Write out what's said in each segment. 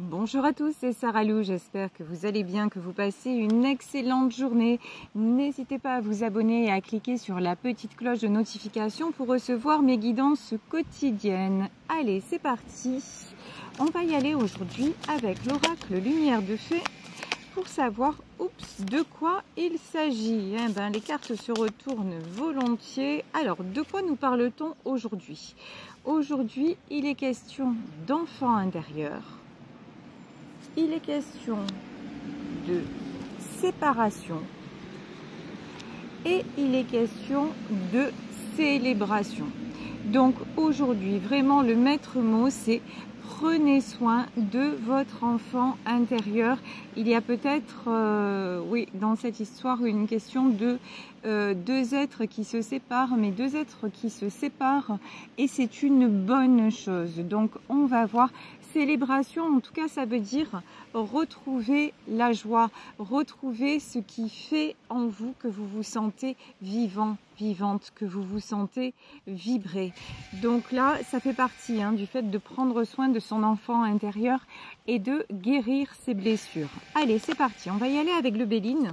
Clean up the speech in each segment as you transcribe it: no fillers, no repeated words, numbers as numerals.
Bonjour à tous, c'est Sarah Lou, j'espère que vous allez bien, que vous passez une excellente journée. N'hésitez pas à vous abonner et à cliquer sur la petite cloche de notification pour recevoir mes guidances quotidiennes. Allez, c'est parti. On va y aller aujourd'hui avec l'oracle Lumière de Fée pour savoir de quoi il s'agit. Les cartes se retournent volontiers. Alors, de quoi nous parle-t-on aujourd'hui? Aujourd'hui, il est question d'enfant intérieur. Il est question de séparation et il est question de célébration. Donc aujourd'hui, vraiment le maître mot, c'est prenez soin de votre enfant intérieur. Il y a peut-être, dans cette histoire, une question de deux êtres qui se séparent, mais deux êtres qui se séparent et c'est une bonne chose. Donc on va voir. Célébration, en tout cas, ça veut dire retrouver la joie, retrouver ce qui fait en vous que vous vous sentez vivant, vivante, que vous vous sentez vibrer. Donc là, ça fait partie du fait de prendre soin de son enfant intérieur et de guérir ses blessures. Allez, c'est parti, on va y aller avec le Béline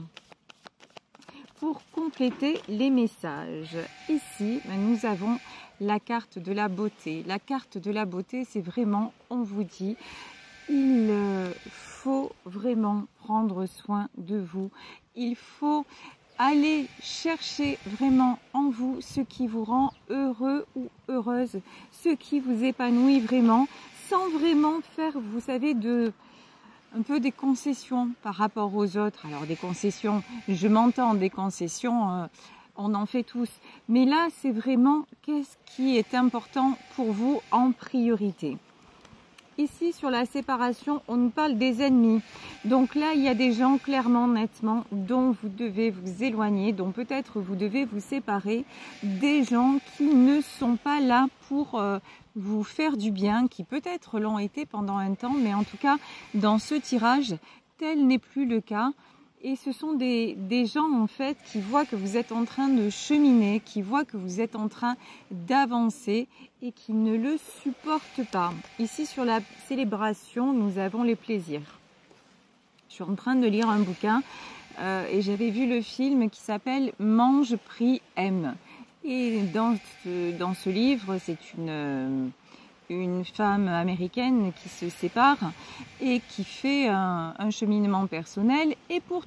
pour compléter les messages. Ici, nous avons la carte de la beauté. La carte de la beauté, c'est vraiment, on vous dit, il faut vraiment prendre soin de vous. Il faut aller chercher vraiment en vous ce qui vous rend heureux ou heureuse, ce qui vous épanouit vraiment, sans vraiment faire, vous savez, un peu des concessions par rapport aux autres. Alors des concessions, je m'entends, des concessions, on en fait tous. Mais là, c'est vraiment qu'est-ce qui est important pour vous en priorité. Ici, sur la séparation, on nous parle des ennemis. Donc là, il y a des gens clairement, nettement, dont vous devez vous éloigner, dont peut-être vous devez vous séparer. Des gens qui ne sont pas là pour vous faire du bien, qui peut-être l'ont été pendant un temps, mais en tout cas, dans ce tirage, tel n'est plus le cas. Et ce sont des gens en fait qui voient que vous êtes en train de cheminer, qui voient que vous êtes en train d'avancer et qui ne le supportent pas. Ici sur la célébration, nous avons les plaisirs. Je suis en train de lire un bouquin et j'avais vu le film qui s'appelle Mange, prie, aime. Et dans ce livre, c'est une femme américaine qui se sépare et qui fait un cheminement personnel et pour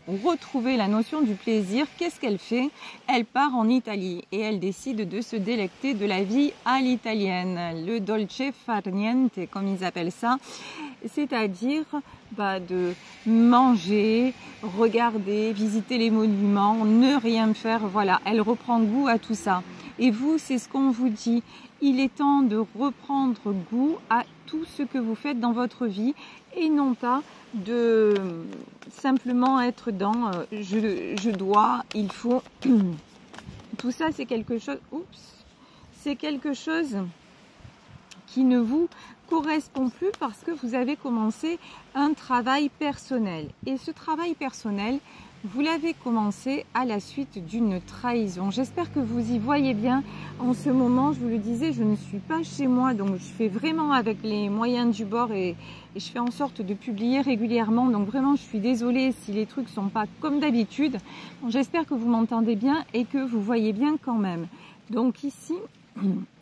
retrouver la notion du plaisir, qu'est-ce qu'elle fait? Elle part en Italie et elle décide de se délecter de la vie à l'italienne, le dolce far niente comme ils appellent ça, c'est-à-dire de manger, regarder, visiter les monuments, ne rien faire, voilà, elle reprend goût à tout ça. Et vous, c'est ce qu'on vous dit. Il est temps de reprendre goût à tout ce que vous faites dans votre vie et non pas de simplement être dans je dois, il faut. Tout ça, c'est quelque chose. C'est quelque chose qui ne vous correspond plus parce que vous avez commencé un travail personnel. Et ce travail personnel, vous l'avez commencé à la suite d'une trahison. J'espère que vous y voyez bien en ce moment. Je vous le disais, je ne suis pas chez moi, donc je fais vraiment avec les moyens du bord et je fais en sorte de publier régulièrement. Donc vraiment, je suis désolée si les trucs sont pas comme d'habitude. Bon, j'espère que vous m'entendez bien et que vous voyez bien quand même. Donc ici,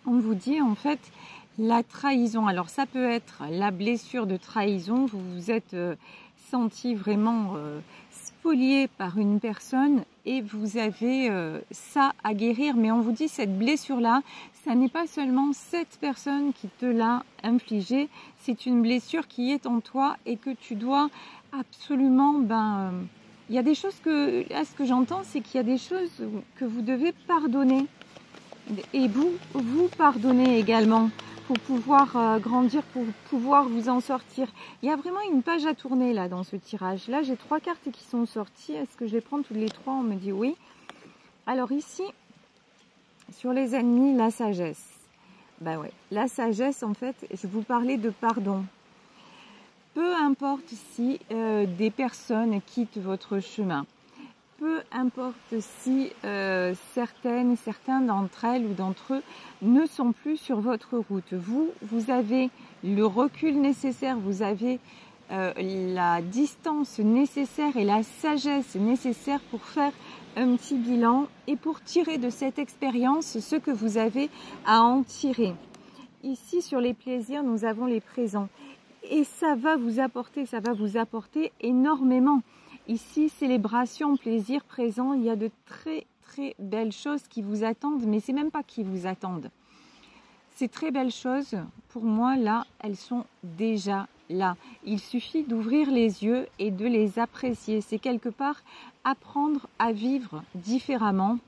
on vous dit en fait la trahison. Alors ça peut être la blessure de trahison. Vous vous êtes senti vraiment spolié par une personne et vous avez ça à guérir. Mais on vous dit cette blessure-là, ça n'est pas seulement cette personne qui te l'a infligée, c'est une blessure qui est en toi et que tu dois absolument... il y a des choses que... Là, ce que j'entends, c'est qu'il y a des choses que vous devez pardonner. Et vous pardonnez également pour pouvoir grandir, pour pouvoir vous en sortir. Il y a vraiment une page à tourner là dans ce tirage. Là, j'ai 3 cartes qui sont sorties. Est-ce que je les prends toutes les 3? On me dit oui. Alors ici, sur les ennemis, la sagesse. La sagesse, en fait, je vous parlais de pardon. Peu importe si des personnes quittent votre chemin. Peu importe si certains d'entre elles ou d'entre eux ne sont plus sur votre route. Vous avez le recul nécessaire, vous avez la distance nécessaire et la sagesse nécessaire pour faire un petit bilan et pour tirer de cette expérience ce que vous avez à en tirer. Ici, sur les plaisirs, nous avons les présents. Et ça va vous apporter énormément. Ici, célébration, plaisir, présent, il y a de très très belles choses qui vous attendent, mais c'est même pas qui vous attendent. Ces très belles choses, pour moi, là, elles sont déjà là. Il suffit d'ouvrir les yeux et de les apprécier. C'est quelque part apprendre à vivre différemment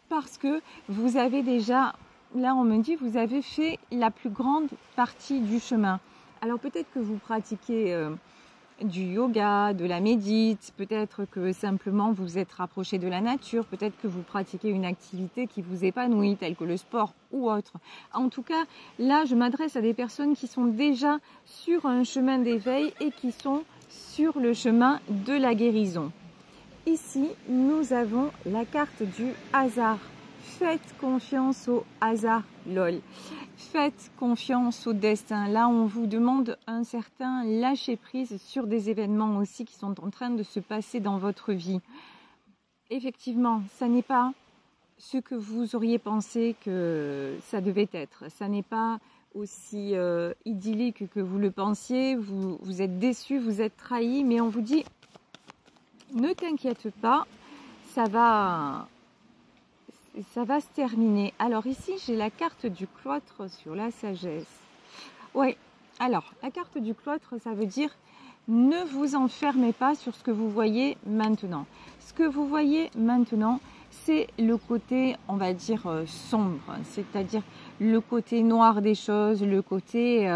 parce que vous avez déjà, là on me dit, vous avez fait la plus grande partie du chemin. Alors peut-être que vous pratiquez du yoga, de la médite, peut-être que simplement vous vous êtes rapproché de la nature, peut-être que vous pratiquez une activité qui vous épanouit, telle que le sport ou autre. En tout cas, là, je m'adresse à des personnes qui sont déjà sur un chemin d'éveil et qui sont sur le chemin de la guérison. Ici, nous avons la carte du hasard. Faites confiance au hasard, lol. Faites confiance au destin. Là, on vous demande un certain lâcher-prise sur des événements aussi qui sont en train de se passer dans votre vie. Effectivement, ça n'est pas ce que vous auriez pensé que ça devait être. Ça n'est pas aussi idyllique que vous le pensiez. Vous êtes déçu, vous êtes trahi, mais on vous dit, ne t'inquiète pas, ça va se terminer. Alors ici, j'ai la carte du cloître sur la sagesse. Ouais, alors, la carte du cloître, ça veut dire ne vous enfermez pas sur ce que vous voyez maintenant. Ce que vous voyez maintenant, c'est le côté, on va dire, sombre. C'est-à-dire le côté noir des choses, le côté...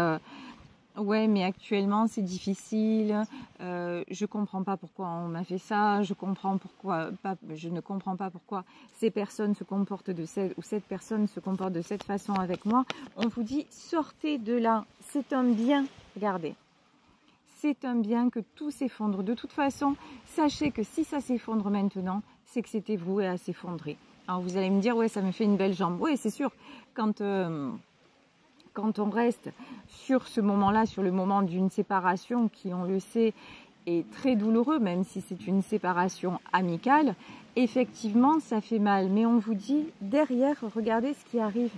ouais, mais actuellement c'est difficile, je comprends pas pourquoi on m'a fait ça, je ne comprends pas pourquoi ces personnes se comportent cette personne se comporte de cette façon avec moi. On vous dit sortez de là, c'est un bien, regardez. C'est un bien que tout s'effondre. De toute façon, sachez que si ça s'effondre maintenant, c'est que c'était voué à s'effondrer. Alors vous allez me dire, ouais, ça me fait une belle jambe. Oui, c'est sûr, quand on reste sur ce moment-là, sur le moment d'une séparation qui, on le sait, est très douloureux, même si c'est une séparation amicale, effectivement, ça fait mal. Mais on vous dit, derrière, regardez ce qui arrive.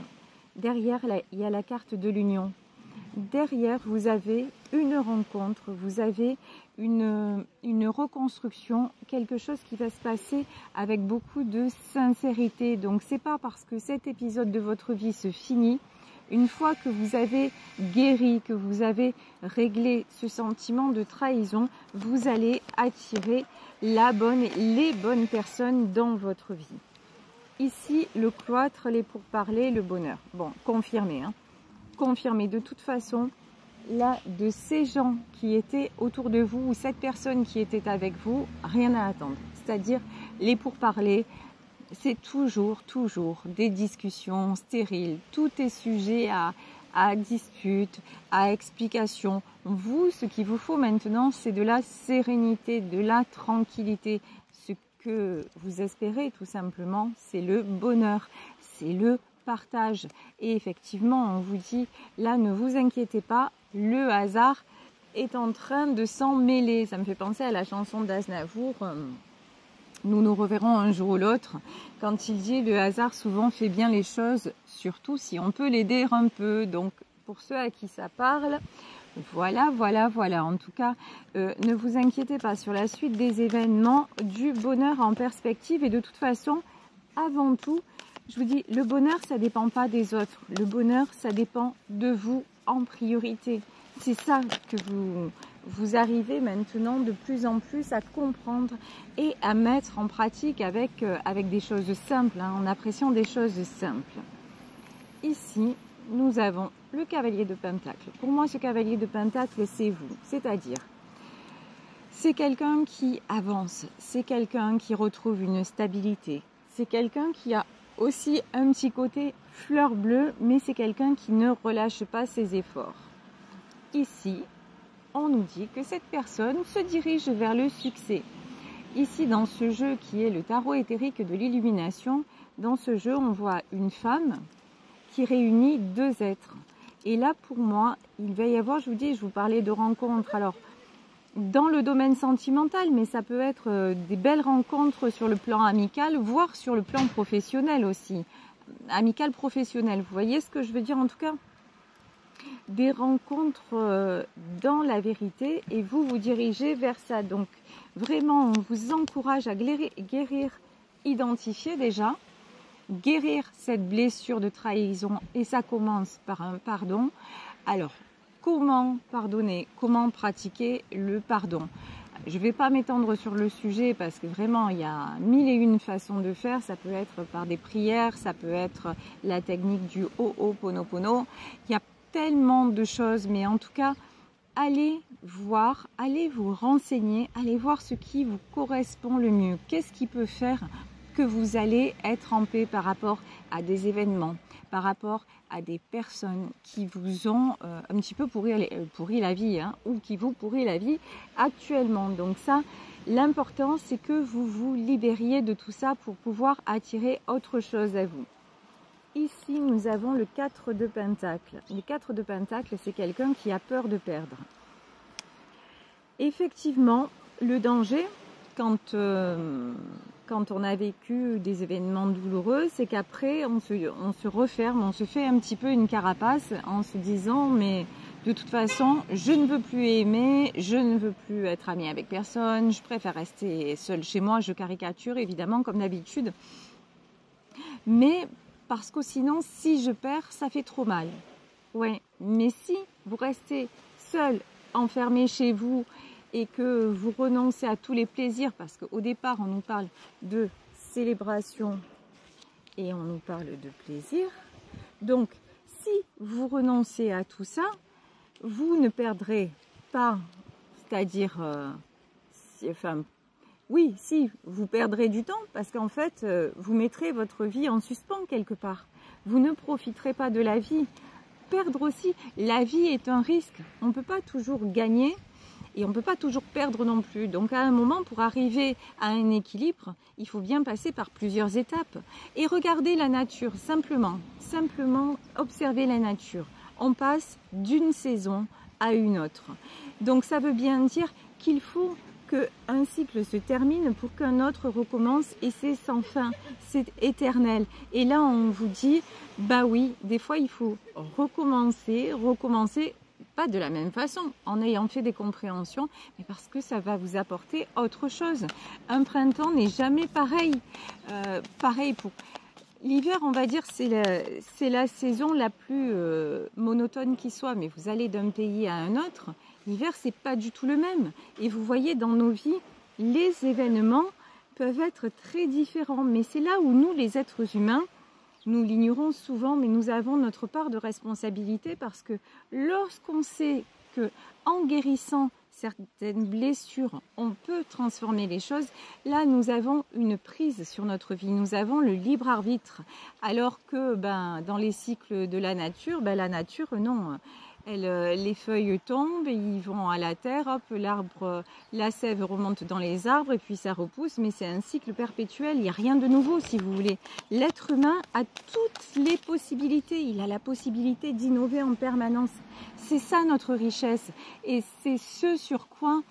Derrière, il y a la carte de l'union. Derrière, vous avez une rencontre, vous avez une reconstruction, quelque chose qui va se passer avec beaucoup de sincérité. Donc, c'est pas parce que cet épisode de votre vie se finit. Une fois que vous avez guéri, que vous avez réglé ce sentiment de trahison, vous allez attirer les bonnes personnes dans votre vie. Ici, le cloître, les pourparlers, le bonheur. Bon, confirmé, hein. Confirmé. De toute façon, là, de ces gens qui étaient autour de vous ou cette personne qui était avec vous, rien à attendre. C'est-à-dire les pourparlers, c'est toujours des discussions stériles. Tout est sujet à dispute, à explication. Vous, ce qu'il vous faut maintenant, c'est de la sérénité, de la tranquillité. Ce que vous espérez, tout simplement, c'est le bonheur, c'est le partage. Et effectivement, on vous dit, là, ne vous inquiétez pas, le hasard est en train de s'en mêler. Ça me fait penser à la chanson d'Aznavour. Nous nous reverrons un jour ou l'autre, quand il dit le hasard souvent fait bien les choses, surtout si on peut l'aider un peu. Donc pour ceux à qui ça parle, voilà. En tout cas, ne vous inquiétez pas sur la suite des événements, du bonheur en perspective. Et de toute façon, avant tout, je vous dis, le bonheur, ça ne dépend pas des autres. Le bonheur, ça dépend de vous en priorité. C'est ça que vous arrivez maintenant de plus en plus à comprendre et à mettre en pratique avec des choses simples, hein, en appréciant des choses simples. Ici, nous avons le cavalier de Pentacle. Pour moi, ce cavalier de Pentacle, c'est vous. C'est-à-dire, c'est quelqu'un qui avance, c'est quelqu'un qui retrouve une stabilité, c'est quelqu'un qui a aussi un petit côté fleur bleue, mais c'est quelqu'un qui ne relâche pas ses efforts. Ici, on nous dit que cette personne se dirige vers le succès. Ici, dans ce jeu qui est le tarot éthérique de l'illumination, dans ce jeu, on voit une femme qui réunit deux êtres. Et là, pour moi, il va y avoir, je vous dis, je vous parlais de rencontres. Alors, dans le domaine sentimental, mais ça peut être des belles rencontres sur le plan amical, voire sur le plan professionnel aussi. Amical, professionnel, vous voyez ce que je veux dire en tout cas? Des rencontres dans la vérité et vous vous dirigez vers ça. Donc, vraiment, on vous encourage à guérir, identifier déjà, guérir cette blessure de trahison et ça commence par un pardon. Alors, comment pardonner? Comment pratiquer le pardon? Je ne vais pas m'étendre sur le sujet parce que vraiment il y a mille et une façons de faire. Ça peut être par des prières, ça peut être la technique du Ho'oponopono. Il y a tellement de choses, mais en tout cas, allez voir, allez vous renseigner, allez voir ce qui vous correspond le mieux. Qu'est-ce qui peut faire que vous allez être en paix par rapport à des événements, par rapport à des personnes qui vous ont un petit peu pourri la vie, hein, ou qui vous pourrit la vie actuellement. Donc ça, l'important, c'est que vous vous libériez de tout ça pour pouvoir attirer autre chose à vous. Ici, nous avons le 4 de Pentacle. Le 4 de Pentacle, c'est quelqu'un qui a peur de perdre. Effectivement, le danger, quand on a vécu des événements douloureux, c'est qu'après, on se referme, on se fait un petit peu une carapace en se disant « mais de toute façon, je ne veux plus aimer, je ne veux plus être amie avec personne, je préfère rester seule chez moi », je caricature évidemment comme d'habitude. Mais parce que sinon, si je perds, ça fait trop mal. Ouais, mais si vous restez seul, enfermé chez vous, et que vous renoncez à tous les plaisirs, parce qu'au départ, on nous parle de célébration et on nous parle de plaisir. Donc, si vous renoncez à tout ça, vous ne perdrez pas, c'est-à-dire, oui, si, vous perdrez du temps, parce qu'en fait, vous mettrez votre vie en suspens quelque part. Vous ne profiterez pas de la vie. Perdre aussi, la vie est un risque. On ne peut pas toujours gagner. Et on ne peut pas toujours perdre non plus. Donc à un moment, pour arriver à un équilibre, il faut bien passer par plusieurs étapes. Et regarder la nature, simplement observer la nature. On passe d'une saison à une autre. Donc ça veut bien dire qu'il faut qu'un cycle se termine pour qu'un autre recommence et c'est sans fin, c'est éternel. Et là, on vous dit, bah oui, des fois, il faut recommencer, pas de la même façon, en ayant fait des compréhensions, mais parce que ça va vous apporter autre chose. Un printemps n'est jamais pareil. Pareil pour l'hiver, on va dire, c'est la saison la plus monotone qui soit, mais vous allez d'un pays à un autre, l'hiver, c'est pas du tout le même. Et vous voyez, dans nos vies, les événements peuvent être très différents, mais c'est là où nous, les êtres humains, nous l'ignorons souvent, mais nous avons notre part de responsabilité parce que lorsqu'on sait que en guérissant certaines blessures, on peut transformer les choses, là nous avons une prise sur notre vie, nous avons le libre arbitre. Alors que dans les cycles de la nature non. Les feuilles tombent, ils vont à la terre, hop, l'arbre, la sève remonte dans les arbres et puis ça repousse, mais c'est un cycle perpétuel, il n'y a rien de nouveau si vous voulez. L'être humain a toutes les possibilités, il a la possibilité d'innover en permanence. C'est ça notre richesse et c'est ce sur quoi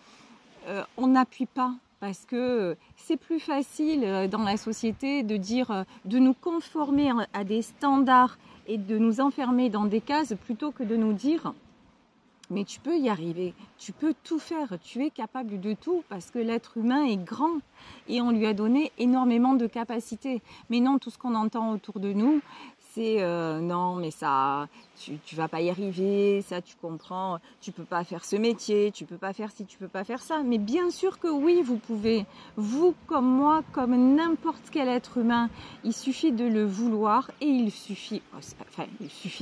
on n'appuie pas. Parce que c'est plus facile dans la société de dire, de nous conformer à des standards et de nous enfermer dans des cases plutôt que de nous dire mais tu peux y arriver, tu peux tout faire, tu es capable de tout parce que l'être humain est grand et on lui a donné énormément de capacités. Mais non, tout ce qu'on entend autour de nous, c'est non mais ça, tu vas pas y arriver, ça tu comprends, tu peux pas faire ce métier, tu peux pas faire ci, tu peux pas faire ça. Mais bien sûr que oui, vous pouvez, vous comme moi, comme n'importe quel être humain, il suffit de le vouloir et il suffit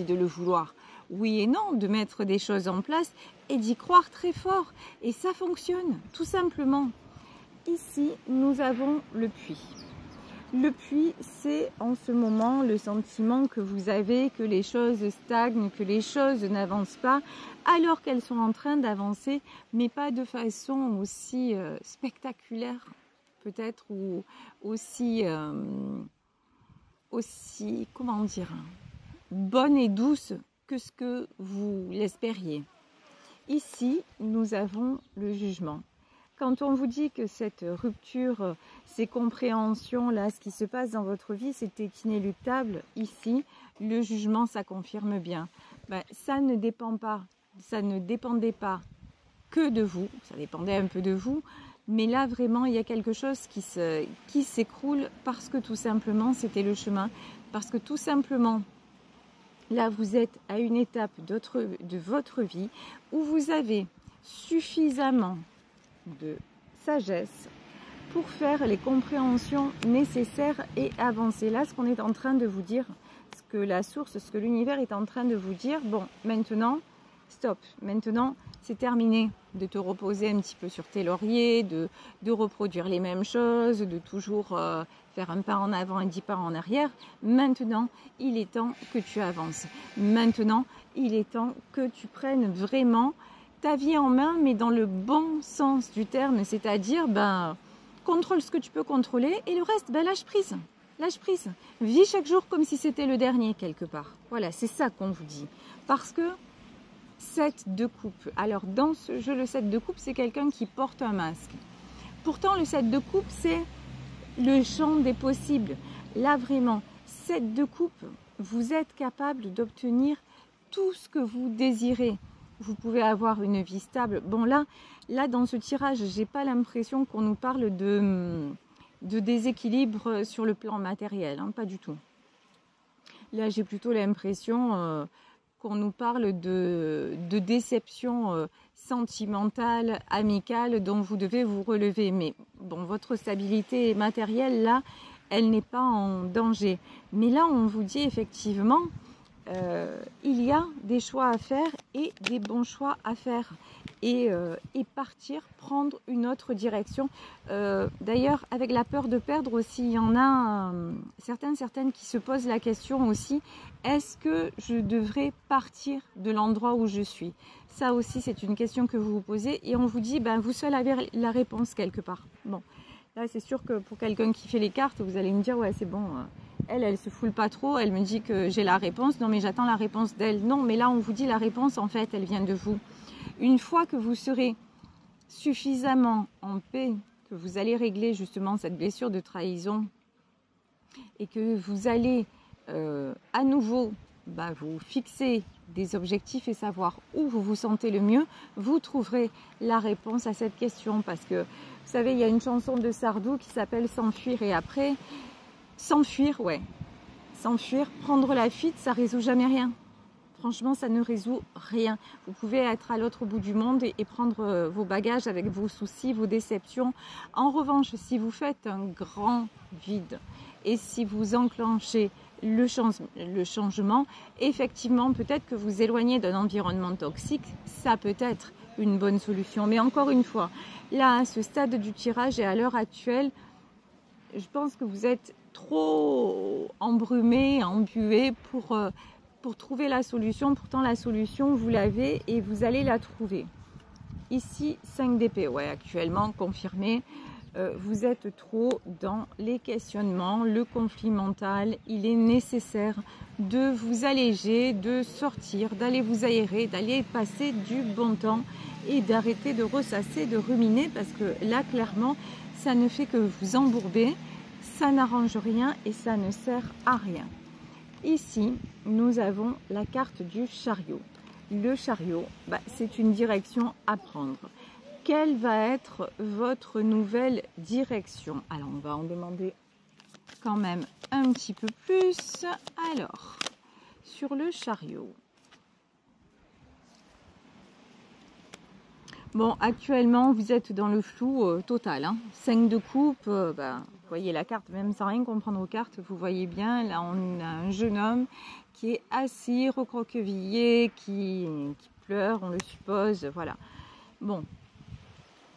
de le vouloir. Oui et non, de mettre des choses en place et d'y croire très fort. Et ça fonctionne, tout simplement. Ici, nous avons le puits. Le puits, c'est en ce moment le sentiment que vous avez que les choses stagnent, que les choses n'avancent pas, alors qu'elles sont en train d'avancer, mais pas de façon aussi spectaculaire, peut-être, ou aussi, comment dire, bonne et douce que ce que vous l'espériez. Ici, nous avons le jugement. Quand on vous dit que cette rupture, ces compréhensions-là, ce qui se passe dans votre vie, c'était inéluctable, ici, le jugement, ça confirme bien. Ça ne dépendait pas que de vous, ça dépendait un peu de vous, mais là, vraiment, il y a quelque chose qui s'écroule parce que tout simplement, c'était le chemin, parce que tout simplement, là, vous êtes à une étape de votre vie où vous avez suffisamment de sagesse pour faire les compréhensions nécessaires et avancer. Là, ce qu'on est en train de vous dire, ce que la source, ce que l'univers est en train de vous dire, bon, maintenant, stop, maintenant, c'est terminé de te reposer un petit peu sur tes lauriers, de reproduire les mêmes choses, de toujours faire un pas en avant et 10 pas en arrière. Maintenant, il est temps que tu avances. Maintenant, il est temps que tu prennes vraiment ta vie en main, mais dans le bon sens du terme, c'est-à-dire, contrôle ce que tu peux contrôler et le reste, lâche prise. Lâche prise. Vis chaque jour comme si c'était le dernier quelque part. Voilà, c'est ça qu'on vous dit. Parce que 7 de coupe. Alors, dans ce jeu, le 7 de coupe, c'est quelqu'un qui porte un masque. Pourtant, le 7 de coupe, c'est le champ des possibles. Là, vraiment, 7 de coupe, vous êtes capable d'obtenir tout ce que vous désirez. Vous pouvez avoir une vie stable. Bon, là dans ce tirage, j'ai pas l'impression qu'on nous parle de déséquilibre sur le plan matériel, hein, pas du tout. Là, j'ai plutôt l'impression qu'on nous parle de déception sentimentale, amicale, dont vous devez vous relever. Mais bon, votre stabilité matérielle, là, elle n'est pas en danger. Mais là, on vous dit effectivement, il y a des choix à faire et des bons choix à faire. Et partir, prendre une autre direction. D'ailleurs, avec la peur de perdre aussi, il y en a certaines qui se posent la question aussi, est-ce que je devrais partir de l'endroit où je suis? Ça aussi, c'est une question que vous vous posez et on vous dit, vous seul avez la réponse quelque part. Bon, là, c'est sûr que pour quelqu'un qui fait les cartes, vous allez me dire, ouais, c'est bon, elle se foule pas trop, elle me dit que j'ai la réponse, non mais j'attends la réponse d'elle. Non, mais là, on vous dit la réponse, en fait, elle vient de vous. Une fois que vous serez suffisamment en paix, que vous allez régler justement cette blessure de trahison et que vous allez à nouveau vous fixer des objectifs et savoir où vous vous sentez le mieux, vous trouverez la réponse à cette question. Parce que, vous savez, il y a une chanson de Sardou qui s'appelle « S'enfuir » et après, s'enfuir, ouais, s'enfuir, prendre la fuite, ça résout jamais rien. Franchement, ça ne résout rien. Vous pouvez être à l'autre bout du monde et prendre vos bagages avec vos soucis, vos déceptions. En revanche, si vous faites un grand vide et si vous enclenchez le changement, effectivement, peut-être que vous éloignez d'un environnement toxique, ça peut être une bonne solution. Mais encore une fois, là, à ce stade du tirage et à l'heure actuelle, je pense que vous êtes trop embrumé, embué pour trouver la solution. Pourtant, la solution, vous l'avez et vous allez la trouver. Ici, 5 d'épée, ouais, actuellement, confirmé. Vous êtes trop dans les questionnements, le conflit mental. Il est nécessaire de vous alléger, de sortir, d'aller vous aérer, d'aller passer du bon temps et d'arrêter de ressasser, de ruminer parce que là, clairement, ça ne fait que vous embourber, ça n'arrange rien et ça ne sert à rien. Ici, nous avons la carte du chariot. Le chariot, c'est une direction à prendre. Quelle va être votre nouvelle direction? Alors, on va en demander quand même un petit peu plus. Alors, sur le chariot. Bon, actuellement, vous êtes dans le flou total. 5 de coupe, vous voyez la carte, même sans rien comprendre aux cartes, vous voyez bien, là, on a un jeune homme qui est assis, recroquevillé, qui pleure, on le suppose, voilà. Bon.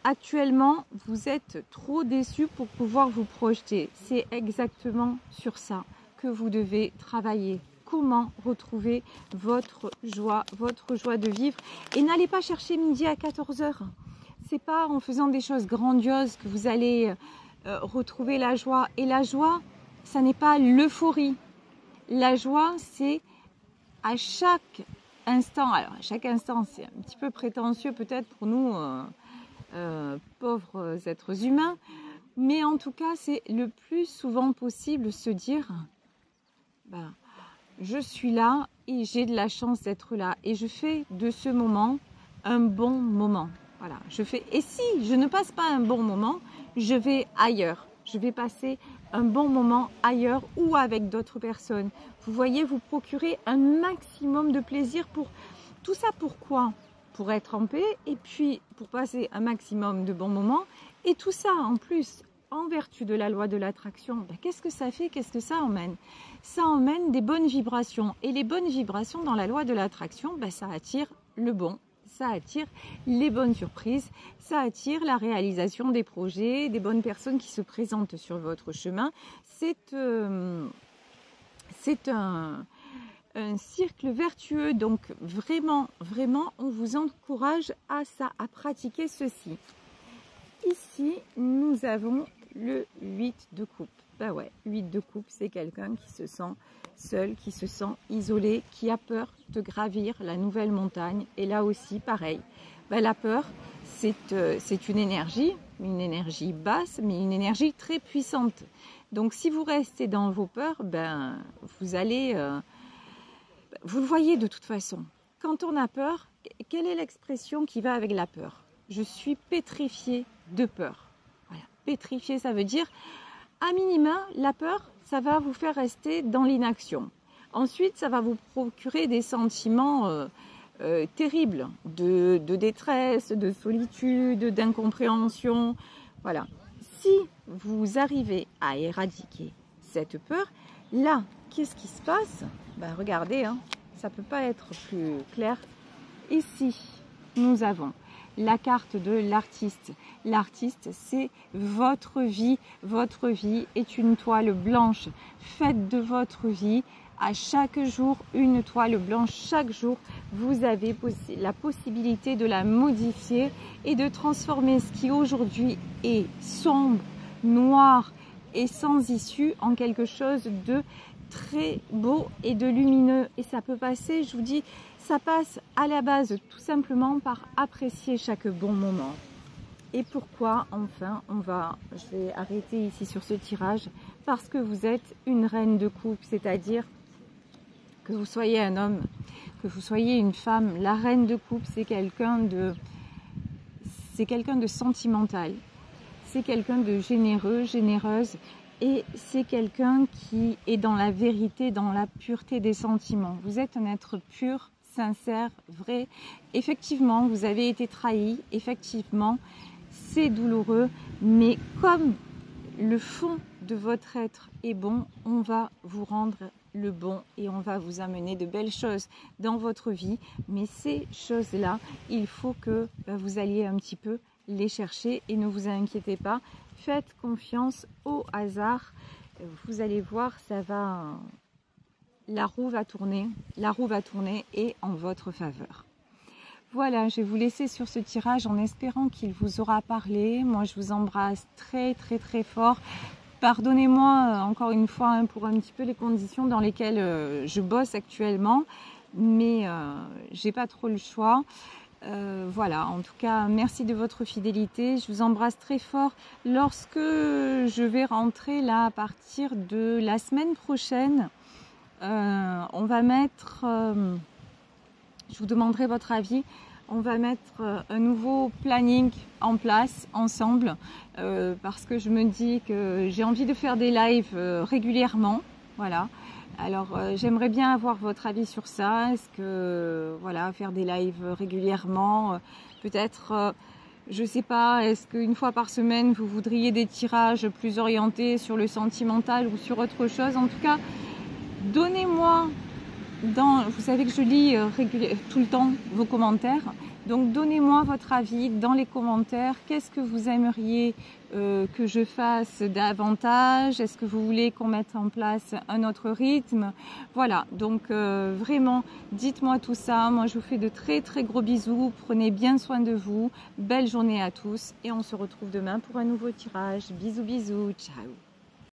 Actuellement, vous êtes trop déçu pour pouvoir vous projeter. C'est exactement sur ça que vous devez travailler. Comment retrouver votre joie de vivre. Et n'allez pas chercher midi à 14h. C'est pas en faisant des choses grandioses que vous allez retrouver la joie. Et la joie, ça n'est pas l'euphorie. La joie, c'est à chaque instant, alors chaque instant c'est un petit peu prétentieux peut-être pour nous pauvres êtres humains, mais en tout cas c'est le plus souvent possible se dire ben, je suis là et j'ai de la chance d'être là et je fais de ce moment un bon moment. Voilà, et si je ne passe pas un bon moment, je vais ailleurs. Je vais passer un bon moment ailleurs ou avec d'autres personnes. Vous voyez, vous procurez un maximum de plaisir pour tout ça. Pourquoi? Pour être en paix et puis pour passer un maximum de bons moments. Et tout ça en plus, en vertu de la loi de l'attraction, ben, qu'est-ce que ça fait? Qu'est-ce que ça emmène? Ça emmène des bonnes vibrations. Et les bonnes vibrations dans la loi de l'attraction, ben, ça attire le bon. Ça attire les bonnes surprises, ça attire la réalisation des projets, des bonnes personnes qui se présentent sur votre chemin. C'est un cercle vertueux, donc vraiment, on vous encourage à ça, à pratiquer ceci. Ici, nous avons le 8 de coupe. Ben ouais, 8 de coupe, c'est quelqu'un qui se sent seul, qui se sent isolé, qui a peur de gravir la nouvelle montagne. Et là aussi, pareil. Ben, la peur, c'est une énergie basse, mais une énergie très puissante. Donc, si vous restez dans vos peurs, ben, vous allez... vous le voyez de toute façon. Quand on a peur, quelle est l'expression qui va avec la peur? Je suis pétrifiée de peur. Voilà. Pétrifiée, ça veut dire, à minima, la peur, ça va vous faire rester dans l'inaction. Ensuite, ça va vous procurer des sentiments terribles de détresse, de solitude, d'incompréhension. Voilà. Si vous arrivez à éradiquer cette peur, là, qu'est-ce qui se passe? Ben, regardez, hein, ça ne peut pas être plus clair. Ici, nous avons la carte de l'artiste. L'artiste, c'est votre vie. Votre vie est une toile blanche. Faites de votre vie à chaque jour une toile blanche. Chaque jour, vous avez la possibilité de la modifier et de transformer ce qui aujourd'hui est sombre, noir et sans issue en quelque chose de très beau et de lumineux. Et ça peut passer, je vous dis, ça passe à la base tout simplement par apprécier chaque bon moment. Et pourquoi? Enfin, je vais arrêter ici sur ce tirage, parce que vous êtes une reine de coupe, c'est-à-dire que vous soyez un homme, que vous soyez une femme, la reine de coupe, c'est quelqu'un de sentimental, c'est quelqu'un de généreux, généreuse, et c'est quelqu'un qui est dans la vérité, dans la pureté des sentiments. Vous êtes un être pur, sincère, vrai. Effectivement, vous avez été trahi, effectivement, c'est douloureux, mais comme le fond de votre être est bon, on va vous rendre le bon et on va vous amener de belles choses dans votre vie. Mais ces choses-là, il faut que vous alliez un petit peu les chercher et ne vous inquiétez pas. Faites confiance au hasard. Vous allez voir, la roue va tourner et en votre faveur. Voilà, je vais vous laisser sur ce tirage en espérant qu'il vous aura parlé. Moi, je vous embrasse très fort. Pardonnez-moi encore une fois pour un petit peu les conditions dans lesquelles je bosse actuellement, mais j'ai pas trop le choix. Voilà, en tout cas, merci de votre fidélité. Je vous embrasse très fort. Lorsque je vais rentrer là à partir de la semaine prochaine, on va mettre, je vous demanderai votre avis, on va mettre un nouveau planning en place ensemble parce que je me dis que j'ai envie de faire des lives régulièrement. Voilà. Alors j'aimerais bien avoir votre avis sur ça. Est-ce que voilà, faire des lives régulièrement, peut-être, je sais pas, est-ce qu'une fois par semaine vous voudriez des tirages plus orientés sur le sentimental ou sur autre chose? En tout cas, donnez-moi, vous savez que je lis tout le temps vos commentaires, donc donnez-moi votre avis dans les commentaires. Qu'est-ce que vous aimeriez que je fasse davantage? Est-ce que vous voulez qu'on mette en place un autre rythme? Voilà, donc vraiment, dites-moi tout ça. Moi, je vous fais de très gros bisous. Prenez bien soin de vous. Belle journée à tous et on se retrouve demain pour un nouveau tirage. Bisous, ciao.